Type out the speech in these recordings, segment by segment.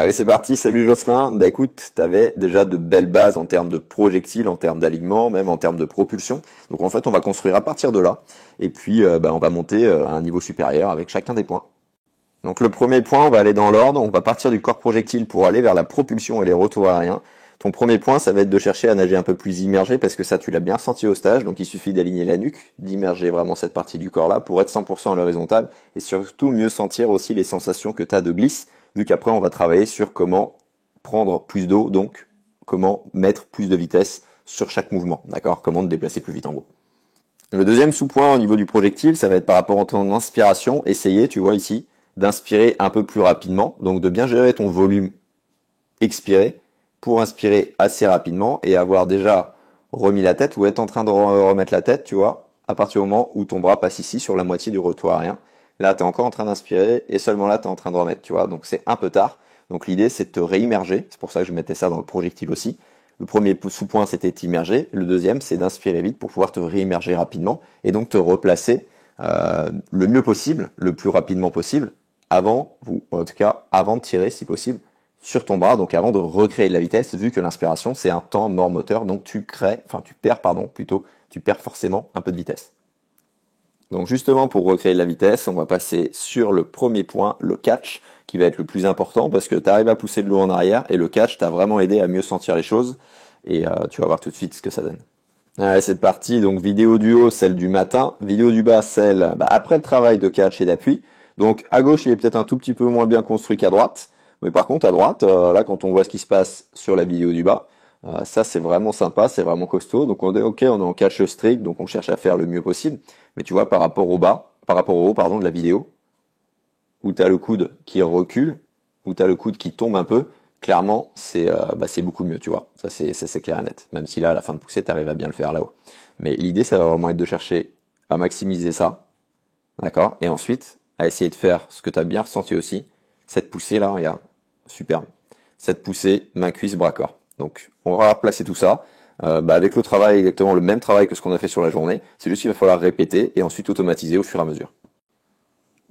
Allez, c'est parti. Salut Jocelyn. Bah écoute, t'avais déjà de belles bases en termes de projectiles, en termes d'alignement, même en termes de propulsion. Donc en fait, on va construire à partir de là. Et puis, on va monter à un niveau supérieur avec chacun des points. Donc le premier point, on va aller dans l'ordre. On va partir du corps projectile pour aller vers la propulsion et les retours aériens. Ton premier point, ça va être de chercher à nager un peu plus immergé parce que ça, tu l'as bien ressenti au stage. Donc il suffit d'aligner la nuque, d'immerger vraiment cette partie du corps-là pour être 100% à l'horizontale et surtout mieux sentir aussi les sensations que tu as de glisse, vu qu'après, on va travailler sur comment prendre plus d'eau, donc comment mettre plus de vitesse sur chaque mouvement, d'accord? Comment te déplacer plus vite en gros. Le deuxième sous-point au niveau du projectile, ça va être par rapport à ton inspiration. Essayer, tu vois ici, d'inspirer un peu plus rapidement, donc de bien gérer ton volume expiré pour inspirer assez rapidement et avoir déjà remis la tête ou être en train de remettre la tête, tu vois, à partir du moment où ton bras passe ici sur la moitié du retour aérien. Là, tu es encore en train d'inspirer et seulement là, tu es en train de remettre, tu vois. Donc c'est un peu tard. Donc l'idée, c'est de te réimmerger. C'est pour ça que je mettais ça dans le projectile aussi. Le premier sous-point, c'était t'immerger. Le deuxième, c'est d'inspirer vite pour pouvoir te réimmerger rapidement et donc te replacer le mieux possible, le plus rapidement possible, avant, ou en tout cas avant de tirer si possible, sur ton bras, donc avant de recréer de la vitesse, vu que l'inspiration, c'est un temps mort moteur, donc tu perds, plutôt, tu perds forcément un peu de vitesse. Donc justement, pour recréer de la vitesse, on va passer sur le premier point, le catch, qui va être le plus important, parce que tu arrives à pousser de l'eau en arrière, et le catch t'a vraiment aidé à mieux sentir les choses, et tu vas voir tout de suite ce que ça donne. Allez, c'est parti, donc vidéo du haut, celle du matin, vidéo du bas, celle après le travail de catch et d'appui. Donc à gauche, il est peut-être un tout petit peu moins bien construit qu'à droite, mais par contre à droite, là quand on voit ce qui se passe sur la vidéo du bas, ça c'est vraiment sympa, c'est vraiment costaud. Donc on est ok, on est en catch strict, donc on cherche à faire le mieux possible. Mais tu vois, par rapport au bas, par rapport au haut, pardon, de la vidéo, où tu as le coude qui recule, où tu as le coude qui tombe un peu, clairement, c'est beaucoup mieux, tu vois. Ça, c'est clair et net. Même si là, à la fin de poussée, tu arrives à bien le faire là-haut. Mais l'idée, ça va vraiment être de chercher à maximiser ça, d'accord? Et ensuite, à essayer de faire ce que tu as bien ressenti aussi, cette poussée-là, regarde, superbe. Cette poussée, main, cuisse, bras, corps. Donc, on va replacer tout ça. Avec le travail, exactement le même travail que ce qu'on a fait sur la journée. C'est juste qu'il va falloir répéter et ensuite automatiser au fur et à mesure.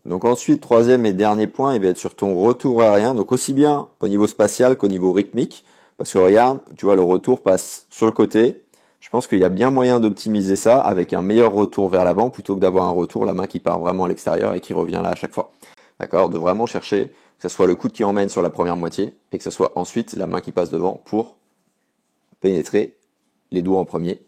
Donc ensuite, troisième et dernier point, il va être sur ton retour aérien. Donc aussi bien au niveau spatial qu'au niveau rythmique. Parce que regarde, tu vois, le retour passe sur le côté. Je pense qu'il y a bien moyen d'optimiser ça avec un meilleur retour vers l'avant plutôt que d'avoir un retour, la main qui part vraiment à l'extérieur et qui revient là à chaque fois. D'accord? De vraiment chercher que ce soit le coude qui emmène sur la première moitié et que ce soit ensuite la main qui passe devant pour pénétrer les doigts en premier.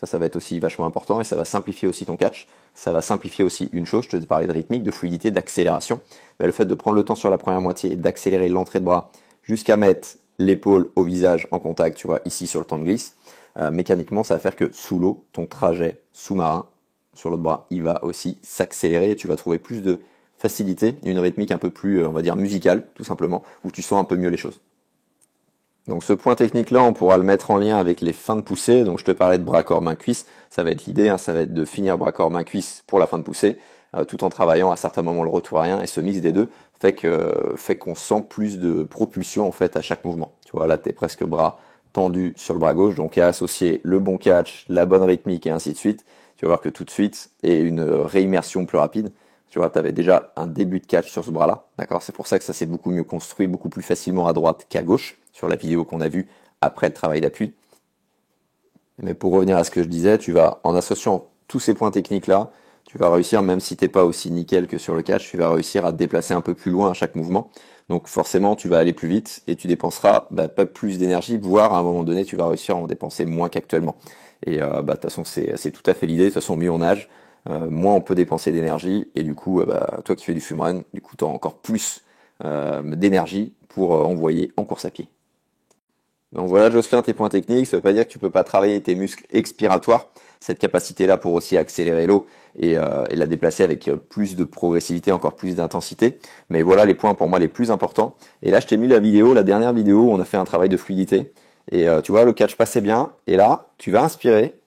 Ça va être aussi vachement important et ça va simplifier aussi ton catch. Ça va simplifier aussi une chose, je te parlais de rythmique, de fluidité, d'accélération. Le fait de prendre le temps sur la première moitié et d'accélérer l'entrée de bras jusqu'à mettre l'épaule au visage en contact, tu vois, ici sur le temps de glisse, mécaniquement, ça va faire que sous l'eau, ton trajet sous-marin sur l'autre bras, il va aussi s'accélérer et tu vas trouver plus de facilité, une rythmique un peu plus, on va dire, musicale, tout simplement, où tu sens un peu mieux les choses. Donc ce point technique-là, on pourra le mettre en lien avec les fins de poussée. Donc je te parlais de bras, corps, main, cuisse. Ça va être l'idée, hein, ça va être de finir bras, corps, main, cuisse pour la fin de poussée, tout en travaillant à certains moments le retour aérien. Et ce mix des deux fait qu'on sent plus de propulsion en fait à chaque mouvement. Tu vois, là t'es presque bras tendu sur le bras gauche, donc à associer le bon catch, la bonne rythmique et ainsi de suite. Tu vas voir que tout de suite, et une réimmersion plus rapide. Tu vois, tu avais déjà un début de catch sur ce bras-là, d'accord? C'est pour ça que ça s'est beaucoup mieux construit, beaucoup plus facilement à droite qu'à gauche, sur la vidéo qu'on a vue après le travail d'appui. Mais pour revenir à ce que je disais, tu vas, en associant tous ces points techniques-là, tu vas réussir, même si t'es pas aussi nickel que sur le catch, tu vas réussir à te déplacer un peu plus loin à chaque mouvement. Donc forcément, tu vas aller plus vite et tu dépenseras pas plus d'énergie, voire à un moment donné, tu vas réussir à en dépenser moins qu'actuellement. Et de toute façon, c'est tout à fait l'idée. De toute façon, mieux on nage, moins on peut dépenser d'énergie. Et du coup, toi qui fais du swimrun, du coup, tu as encore plus d'énergie pour envoyer en course à pied. Donc voilà, Jocelyn, tes points techniques. Ça veut pas dire que tu peux pas travailler tes muscles expiratoires. Cette capacité-là pour aussi accélérer l'eau et la déplacer avec plus de progressivité, encore plus d'intensité. Mais voilà les points pour moi les plus importants. Et là, je t'ai mis la vidéo, la dernière vidéo où on a fait un travail de fluidité. Et tu vois, le catch passait bien. Et là, tu vas inspirer.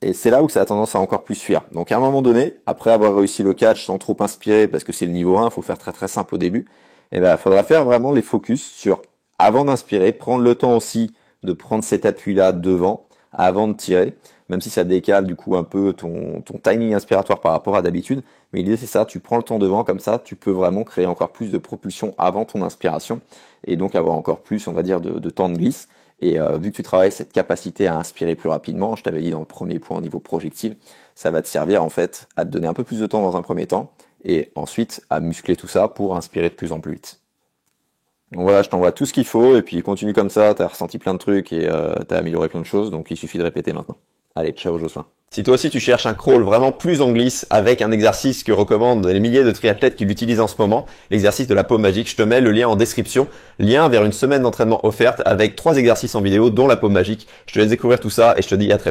Et c'est là où ça a tendance à encore plus fuir. Donc à un moment donné, après avoir réussi le catch sans trop inspirer, parce que c'est le niveau 1, il faut faire très très simple au début, il faudra faire vraiment les focus sur, avant d'inspirer, prendre le temps aussi de prendre cet appui-là devant, avant de tirer, même si ça décale du coup un peu ton timing inspiratoire par rapport à d'habitude. Mais l'idée c'est ça, tu prends le temps devant, comme ça tu peux vraiment créer encore plus de propulsion avant ton inspiration et donc avoir encore plus, on va dire, de temps de glisse. Et vu que tu travailles cette capacité à inspirer plus rapidement, je t'avais dit dans le premier point au niveau projectile, ça va te servir en fait à te donner un peu plus de temps dans un premier temps et ensuite à muscler tout ça pour inspirer de plus en plus vite. Donc voilà, je t'envoie tout ce qu'il faut et puis continue comme ça, t'as ressenti plein de trucs et t'as amélioré plein de choses, donc il suffit de répéter maintenant. Allez, ciao Jocelyn. Si toi aussi tu cherches un crawl vraiment plus en glisse avec un exercice que recommandent les milliers de triathlètes qui l'utilisent en ce moment, l'exercice de la paume magique, je te mets le lien en description, lien vers une semaine d'entraînement offerte avec 3 exercices en vidéo dont la paume magique. Je te laisse découvrir tout ça et je te dis à très vite.